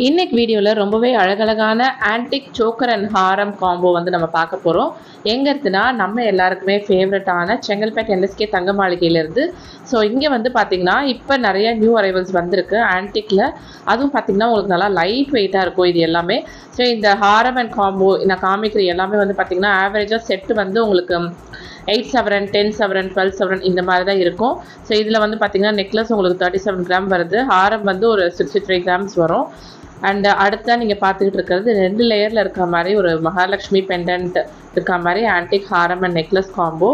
இன்னைக்கு வீடியோல ரொம்பவே அழகழகான antique choker and Haram combo வந்து நம்ம பார்க்க போறோம். எங்க இருக்குன்னா நம்ம எல்லாருக்குமே ஃபேவரட்டான செங்கல்பேட் என்எஸ்கே தங்க மாளிகையிலிருந்து. ஸோ இங்கே வந்து பார்த்தீங்கன்னா இப்போ நிறைய நியூ அரைவல்ஸ் வந்திருக்கு ஆன்டிக்ல. அதுவும் பார்த்தீங்கன்னா உங்களுக்கு நல்லா லைட் வெயிட்டாக இருக்கும் இது எல்லாமே. ஸோ இந்த ஹாரம் அண்ட் காம்போ நான் காமிக்கிற எல்லாமே வந்து பார்த்தீங்கன்னா ஆவரேஜாக செட்டு வந்து உங்களுக்கு 8 சவரன் 10 சவரன் 12 சவரன் இந்த மாதிரி தான் இருக்கும். ஸோ இதில் வந்து பார்த்தீங்கன்னா நெக்லஸ் உங்களுக்கு 37 கிராம் வருது, ஹாரம் வந்து ஒரு 63 கிராம்ஸ் வரும். அண்ட் அடுத்த நீங்கள் பார்த்துக்கிட்டு இருக்கிறது 2 லேயரில் இருக்கிற மாதிரி ஒரு மகாலட்சுமி பெண்டன்ட் இருக்கிற மாதிரி antique Haram and necklace combo.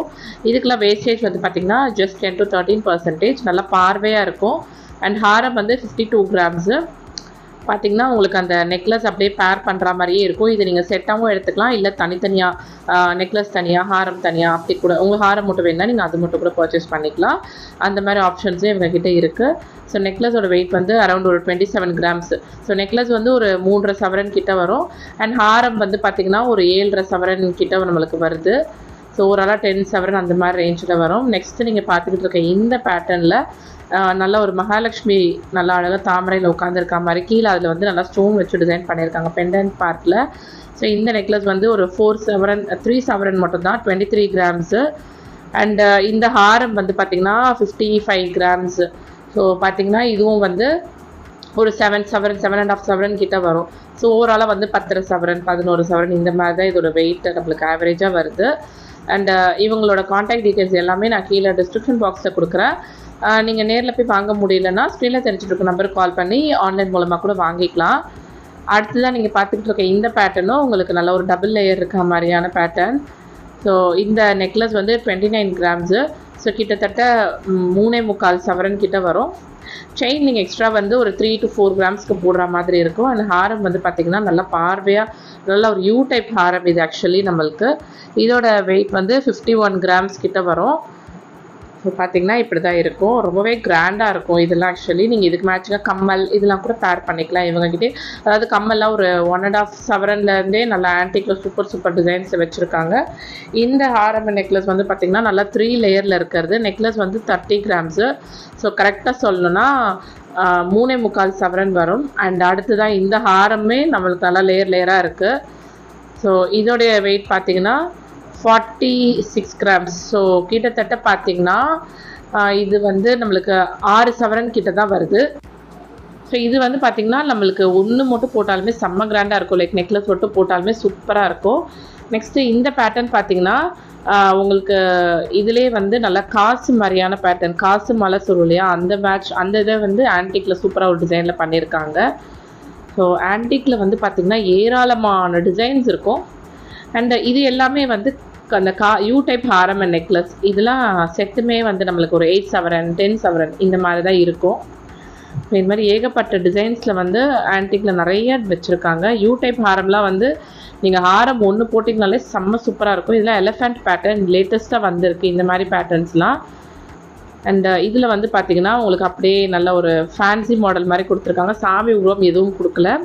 இதுக்கெல்லாம் வேஸ்டேஜ் வந்து பார்த்திங்கன்னா ஜஸ்ட் 10 to 13%, நல்லா பார்வையாக இருக்கும். அண்ட் ஹாரம் வந்து 52 கிராம்ஸு. பார்த்திங்கன்னா உங்களுக்கு அந்த நெக்லஸ் அப்படியே பேர் பண்ணுற மாதிரியே இருக்கும். இது நீங்கள் செட்டாகவும் எடுத்துக்கலாம், இல்லை தனித்தனியாக நெக்லஸ் தனியாக ஹாரம் தனியாக அப்படி கூட உங்கள் ஹாரம் மட்டும் வேணுன்னா நீங்கள் அது மட்டும் கூட பர்ச்சேஸ் பண்ணிக்கலாம். அந்த மாதிரி ஆப்ஷன்ஸும் இவங்ககிட்ட இருக்குது. ஸோ நெக்லஸோட வெயிட் வந்து அரௌண்ட் ஒரு 27 கிராம்ஸ். ஸோ நெக்லஸ் வந்து ஒரு 3.5 சவரன் கிட்ட வரும். அண்ட் ஹாரம் வந்து பார்த்திங்கன்னா ஒரு 7.5 சவரன் கிட்ட நம்மளுக்கு வருது. ஸோ ஓவராலாக 10 சவரன் அந்த மாதிரி ரேஞ்சில் வரும். நெக்ஸ்ட்டு நீங்கள் பார்த்துக்கிட்டு இருக்க இந்த பேட்டர்னில் நல்ல ஒரு மகாலட்சுமி நல்லா அழகாக தாமரையில் உட்காந்துருக்க மாதிரி கீழே அதில் வந்து நல்லா ஸ்டோன் வச்சு டிசைன் பண்ணியிருக்காங்க பெண்டன்ட் பார்ட்டில். ஸோ இந்த நெக்லஸ் வந்து ஒரு 3 சவரன் மட்டும்தான், 23 கிராம்ஸு. அண்டு இந்த ஹாரம் வந்து பார்த்திங்கன்னா 55 கிராம்ஸு. ஸோ பார்த்திங்கன்னா இதுவும் வந்து ஒரு 7 சவரன் 7.5 சவரன் கிட்ட வரும். ஸோ ஓவராலாக வந்து 10 சவரன் 11 சவரன் இந்த மாதிரி தான் இதோட வெயிட் நம்மளுக்கு ஆவரேஜாக வருது. அண்டு இவங்களோட காண்டாக்ட் டீட்டெயில்ஸ் எல்லாமே நான் கீழே டிஸ்கிரிப்ஷன் பாக்ஸில் கொடுக்குறேன். நீங்கள் நேரில் போய் வாங்க முடியலன்னா ஸ்க்ரீனில் தெரிஞ்சுட்டு இருக்க நம்பருக்கு கால் பண்ணி ஆன்லைன் மூலமாக கூட வாங்கிக்கலாம். அடுத்ததான் நீங்கள் பார்த்துக்கிட்டு இருக்க இந்த பேட்டர்னும் உங்களுக்கு நல்ல ஒரு டபுள் லேயர் இருக்க மாதிரியான பேட்டர்ன். ஸோ இந்த நெக்லஸ் வந்து 29 கிராம்ஸு. ஸோ கிட்டத்தட்ட 3.25 சவரன் கிட்ட வரும். செயின் நீங்கள் எக்ஸ்ட்ரா வந்து ஒரு 3 to 4 கிராம்ஸ்க்கு போடுற மாதிரி இருக்கும். அண்ட் ஹாரம் வந்து பார்த்திங்கன்னா நல்லா பார்வையாக நல்லா ஒரு யூ டைப் ஹாரம் இது ஆக்சுவலி நம்மளுக்கு. இதோட வெயிட் வந்து 51 கிராம்ஸ் கிட்ட வரும். ஸோ பார்த்திங்கன்னா இப்படி தான் இருக்கும், ரொம்பவே கிராண்டாக இருக்கும் இதெல்லாம். ஆக்சுவலி நீங்கள் இதுக்கு மேட்சிங்காக கம்மல் இதெல்லாம் கூட பேர் பண்ணிக்கலாம் இவங்ககிட்டே. அதாவது கம்மல்லாம் ஒரு 1.5 சவரன்லேருந்தே நல்லா ஆன்டிக்கில் சூப்பர் டிசைன்ஸ் வச்சுருக்காங்க. இந்த ஹாரம் நெக்லஸ் வந்து பார்த்திங்கன்னா நல்லா 3 லேயரில் இருக்கிறது. நெக்லஸ் வந்து 30 கிராம்ஸு. ஸோ கரெக்டாக சொல்லணுன்னா 3.25 சவரன் வரும். அண்ட் அடுத்து தான் இந்த ஹாரமே நம்மளுக்கு நல்லா லேயராக இருக்குது. ஸோ இதோடைய வெயிட் பார்த்திங்கன்னா 46 கிராம்ஸ். ஸோ கிட்டத்தட்ட பார்த்திங்கன்னா இது வந்து நம்மளுக்கு 6 சவரன் கிட்ட தான் வருது. ஸோ இது வந்து பார்த்திங்கன்னா நம்மளுக்கு ஒன்று மட்டும் போட்டாலுமே செம்ம கிராண்டாக இருக்கும், லைக் நெக்லஸ் மட்டும் போட்டாலுமே சூப்பராக இருக்கும். நெக்ஸ்ட்டு இந்த பேட்டர்ன் பார்த்திங்கன்னா உங்களுக்கு இதிலே வந்து நல்லா காசு மாதிரியான பேட்டர்ன், காசு மலை சொல்லும் இல்லையா, அந்த இதை வந்து ஆன்டிக்கில் சூப்பராக ஒரு டிசைனில் பண்ணியிருக்காங்க. ஸோ ஆன்டிக்கில் வந்து பார்த்திங்கன்னா ஏராளமான டிசைன்ஸ் இருக்கும். அண்ட் இது எல்லாமே வந்து அந்த you type Haram and necklace இதெல்லாம் செட்டுமே வந்து நம்மளுக்கு ஒரு 8 சவரன் 10 சவரன் இந்த மாதிரி தான் இருக்கும். இது மாதிரி ஏகப்பட்ட டிசைன்ஸில் வந்து ஆன்டிக்கில் நிறைய வச்சுருக்காங்க. யூ டைப் ஹாரம்லாம் வந்து நீங்கள் ஹாரம் ஒன்று போட்டிங்கனாலே செம்ம சூப்பராக இருக்கும். இதெல்லாம் எலிஃபண்ட் பேட்டர்ன் லேட்டஸ்ட்டாக வந்திருக்கு இந்த மாதிரி பேட்டர்ன்ஸ்லாம். அண்ட் இதில் வந்து பார்த்திங்கன்னா உங்களுக்கு அப்படியே நல்ல ஒரு ஃபேன்சி மாடல் மாதிரி கொடுத்துருக்காங்க. சாமி உருவம் எதுவும் கொடுக்கல,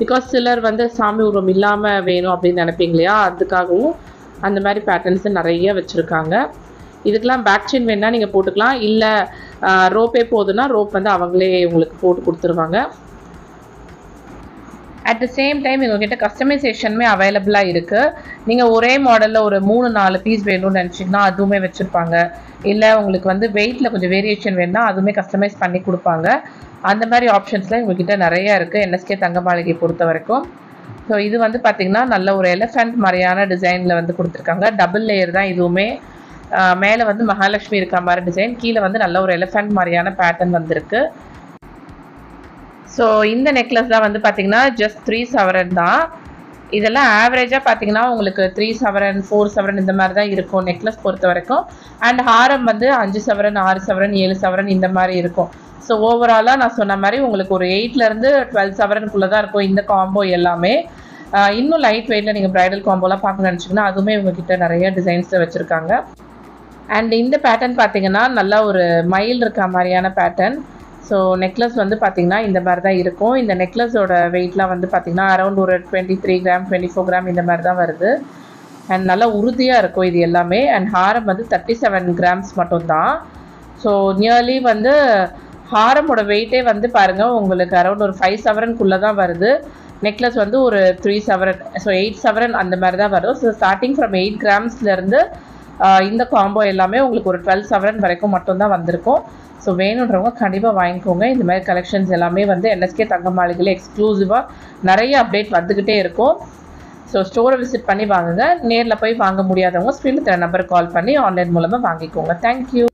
பிகாஸ் சிலர் வந்து சாமி உருவம் இல்லாமல் வேணும் அப்படின்னு நினைப்பீங்க இல்லையா, அதுக்காகவும் அந்த மாதிரி பேட்டர்ன்ஸு நிறைய வச்சுருக்காங்க. இதுக்கெலாம் பேக் செயின் வேணால் நீங்கள் போட்டுக்கலாம், இல்லை ரோப்பே போதுன்னா ரோப் வந்து அவங்களே உங்களுக்கு போட்டு கொடுத்துருவாங்க. அட் த சேம் டைம் எங்கள்கிட்ட கஸ்டமைசேஷனுமே அவைலபிளாக இருக்குது. நீங்கள் ஒரே மாடலில் ஒரு 3-4 பீஸ் வேணும்னு நினச்சிங்கன்னா அதுவுமே வச்சுருப்பாங்க. இல்லை உங்களுக்கு வந்து வெயிட்டில் கொஞ்சம் வேரியேஷன் வேணுன்னா அதுவுமே கஸ்டமைஸ் பண்ணி கொடுப்பாங்க. அந்த மாதிரி ஆப்ஷன்ஸ்லாம் எங்கள்கிட்ட நிறையா இருக்குது என்எஸ்கே தங்க மாளிகை பொறுத்த வரைக்கும். ஸோ இது வந்து பார்த்திங்கன்னா நல்ல ஒரு எலிஃபண்ட் மாதிரியான டிசைனில் வந்து கொடுத்துருக்காங்க. டபுள் லேயர் தான் இதுவுமே. மேலே வந்து மகாலட்சுமி இருக்கிற மாதிரி டிசைன், கீழே வந்து நல்ல ஒரு எலிஃபண்ட் மாதிரியான பேட்டர்ன் வந்திருக்கு. ஸோ இந்த நெக்லஸ் தான் வந்து பார்த்திங்கன்னா ஜஸ்ட் 3 சவரன் தான். இதெல்லாம் ஆவரேஜாக பார்த்திங்கன்னா உங்களுக்கு 3 சவரன் 4 சவரன் இந்த மாதிரி தான் இருக்கும் நெக்லஸ் பொறுத்த வரைக்கும். அண்ட் ஹாரம் வந்து 5 சவரன் 6 சவரன் 7 சவரன் இந்த மாதிரி இருக்கும். ஸோ ஓவராலாக நான் சொன்ன மாதிரி உங்களுக்கு ஒரு 8லேருந்து 12 சவரனுக்குள்ளே தான் இருக்கும் இந்த காம்போ எல்லாமே. இன்னும் லைட் வெயிட்டில் நீங்கள் ப்ரைடல் காம்போலாம் பார்க்கணும்னு நினச்சிங்கன்னா அதுவுமே இவங்ககிட்ட நிறைய டிசைன்ஸில் வச்சுருக்காங்க. அண்ட் இந்த பேட்டர்ன் பார்த்திங்கன்னா நல்லா ஒரு மயில் இருக்க மாதிரியான பேட்டர்ன். ஸோ நெக்லஸ் வந்து பார்த்திங்கன்னா இந்த மாதிரி தான் இருக்கும். இந்த நெக்லஸோட வெயிட்லாம் வந்து பார்த்திங்கன்னா அரௌண்ட் ஒரு 23 கிராம் 24 கிராம் இந்த மாதிரி தான் வருது. அண்ட் நல்லா உறுதியாக இருக்கும் இது எல்லாமே. அண்ட் ஹாரம் வந்து 37 கிராம்ஸ் மட்டும்தான். ஸோ நியர்லி வந்து ஹாரமோட வெயிட்டே வந்து பாருங்கள் உங்களுக்கு அரௌண்ட் ஒரு 5 சவரனுக்குள்ளே தான் வருது. நெக்லஸ் வந்து ஒரு 3 சவரன், ஸோ 8 சவரன் அந்த மாதிரி தான் வரும். ஸோ ஸ்டார்டிங் ஃப்ரம் 8 கிராம்ஸ்லேருந்து இந்த காம்போ எல்லாமே உங்களுக்கு ஒரு 12 சவரன் வரைக்கும் மட்டும்தான் வந்திருக்கும். ஸோ வேணுன்றவங்க கண்டிப்பாக வாங்கிக்கோங்க. இந்த மாதிரி கலெக்ஷன்ஸ் எல்லாமே வந்து என்எஸ்கே தங்க மாளிகையில் எக்ஸ்க்ளூசிவாக நிறைய அப்டேட் வந்துக்கிட்டே இருக்கும். ஸோ ஸ்டோரை விசிட் பண்ணி வாங்குங்க. நேரில் போய் வாங்க முடியாதவங்க ஸ்க்ரீனில் தர நம்பருக்கு கால் பண்ணி ஆன்லைன் மூலமாக வாங்கிக்கோங்க. தேங்க்யூ.